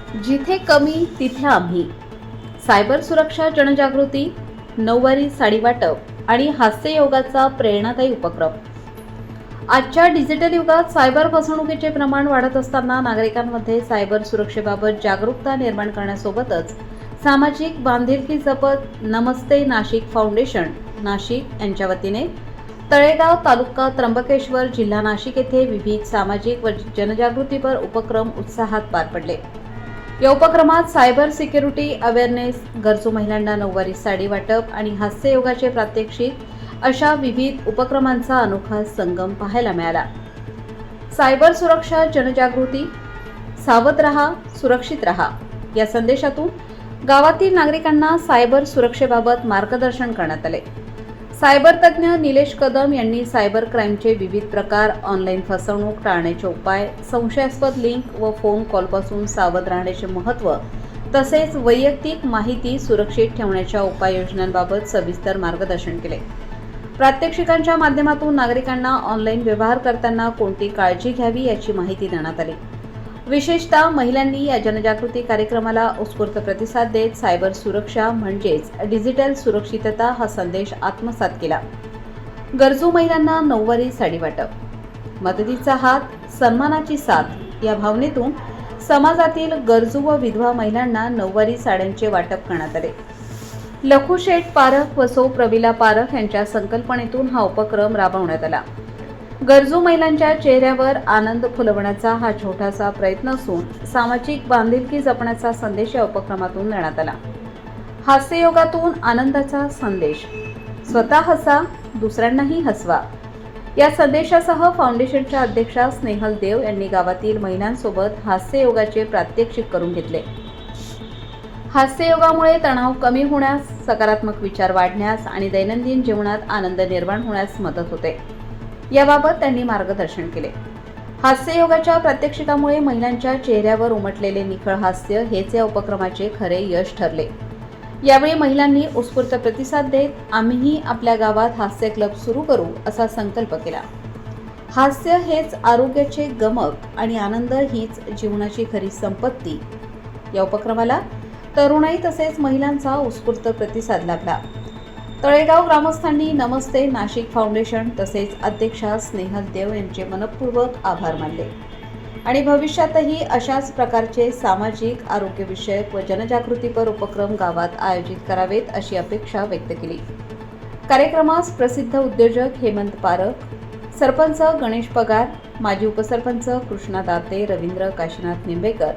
जिथे कमी तिथे आम्ही. सायबर सुरक्षा जनजागृती, नऊवारी साडी वाटप आणि हास्य योगाचा प्रेरणादायी उपक्रम. आजच्या डिजिटल युगात सायबर फसवणुकीचे प्रमाण वाढत असताना नागरिकांमध्ये सायबर सुरक्षेबाबत जागरूकता निर्माण करण्यासोबतच सामाजिक बांधिलकी जपत नमस्ते नाशिक फाउंडेशन नाशिक यांच्या वतीने तळेगाव तालुका त्र्यंबकेश्वर जिल्हा नाशिक येथे विविध सामाजिक व जनजागृतीपर उपक्रम उत्साहात पार पडले. या उपक्रमात सायबर सिक्युरिटी अवेअरनेस, गरजू महिलांना नऊवारी साडी वाटप आणि हास्य योगाचे प्रात्यक्षिक अशा विविध उपक्रमांचा अनोखा संगम पाहायला मिळाला. सायबर सुरक्षा जनजागृती, सावध रहा, सुरक्षित रहा या संदेशातून गावातील नागरिकांना सायबर सुरक्षेबाबत मार्गदर्शन करण्यात आले. सायबर तज्ज्ञ निलेश कदम यांनी सायबर क्राईमचे विविध प्रकार, ऑनलाईन फसवणूक टाळण्याचे उपाय, संशयास्पद लिंक व फोन कॉलपासून सावध राहण्याचे महत्त्व तसेच वैयक्तिक माहिती सुरक्षित ठेवण्याच्या उपाययोजनांबाबत सविस्तर मार्गदर्शन केले. प्रात्यक्षिकांच्या माध्यमातून नागरिकांना ऑनलाईन व्यवहार करताना कोणती काळजी घ्यावी याची माहिती देण्यात आली. विशेषतः महिलांनी या जनजागृती कार्यक्रमाला उत्स्फूर्त प्रतिसाद देत सायबर सुरक्षा म्हणजेच डिजिटल सुरक्षितता हा संदेश आत्मसात केला. गरजू महिलांना नऊवारी साडी वाटप, मदतीचा हात, सन्मानाची साथ या भावनेतून समाजातील गरजू व विधवा महिलांना नऊवारी साड्यांचे वाटप करण्यात आले. लखुशेठ पारख व सौ प्रविला पारख यांच्या संकल्पनेतून हा उपक्रम राबवण्यात आला. गरजू महिलांच्या चेहऱ्यावर आनंद फुलवण्याचा हा छोटासा प्रयत्न असून सामाजिक बांधिलकी जपण्याचा संदेश या उपक्रमातून देण्यात आला. हास्ययोगातून आनंदाचा संदेश, स्वतः हसा, दुसऱ्यांनाही हसवा या संदेशासह फाउंडेशनच्या अध्यक्षा स्नेहल देव यांनी गावातील महिलांसोबत हास्ययोगाचे प्रात्यक्षिक करून घेतले. हास्ययोगामुळे तणाव कमी होण्यास, सकारात्मक विचार वाढण्यास आणि दैनंदिन जीवनात आनंद निर्माण होण्यास मदत होते. याबाबत त्यांनी मार्गदर्शन केले. हास्ययोगाच्या प्रात्यक्षिकामुळे महिलांच्या चेहऱ्यावर उमटलेले निखळ हास्य हेच या उपक्रमाचे खरे यश ठरले. यावेळी महिलांनी उत्स्फूर्त प्रतिसाद देत आम्हीही आपल्या गावात हास्य क्लब सुरू करू असा संकल्प केला. हास्य हेच आरोग्याचे गमक आणि आनंद हीच जीवनाची खरी संपत्ती या उपक्रमाला तरुणाई तसेच महिलांचा उत्स्फूर्त प्रतिसाद लाभला. तळेगाव ग्रामस्थांनी नमस्ते नाशिक फाउंडेशन तसेच अध्यक्षा स्नेहल देव यांचे मनपूर्वक आभार मानले आणि भविष्यातही अशाच प्रकारचे सामाजिक, आरोग्यविषयक व जनजागृतीपर उपक्रम गावात आयोजित करावेत अशी अपेक्षा व्यक्त केली. कार्यक्रमास प्रसिद्ध उद्योजक हेमंत पारख, सरपंच गणेश पगार, माजी उपसरपंच कृष्णा दाते, रवींद्र काशीनाथ निंबेकर,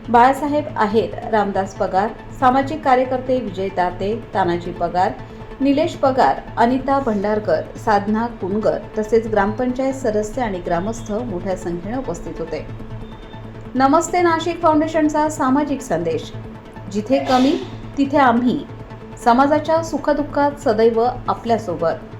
बाळासाहेब आहेर, रामदास पगार, सामाजिक कार्यकर्ते विजय दाते, तानाजी पगार, निलेश पगार, अनिता भंडारकर, साधना कुणगर तसेच ग्रामपंचायत सदस्य आणि ग्रामस्थ मोठ्या संख्येने उपस्थित होते. नमस्ते नाशिक फाउंडेशनचा सामाजिक संदेश, जिथे कमी तिथे आम्ही, समाजाच्या सुखदुःखात सदैव आपल्यासोबत.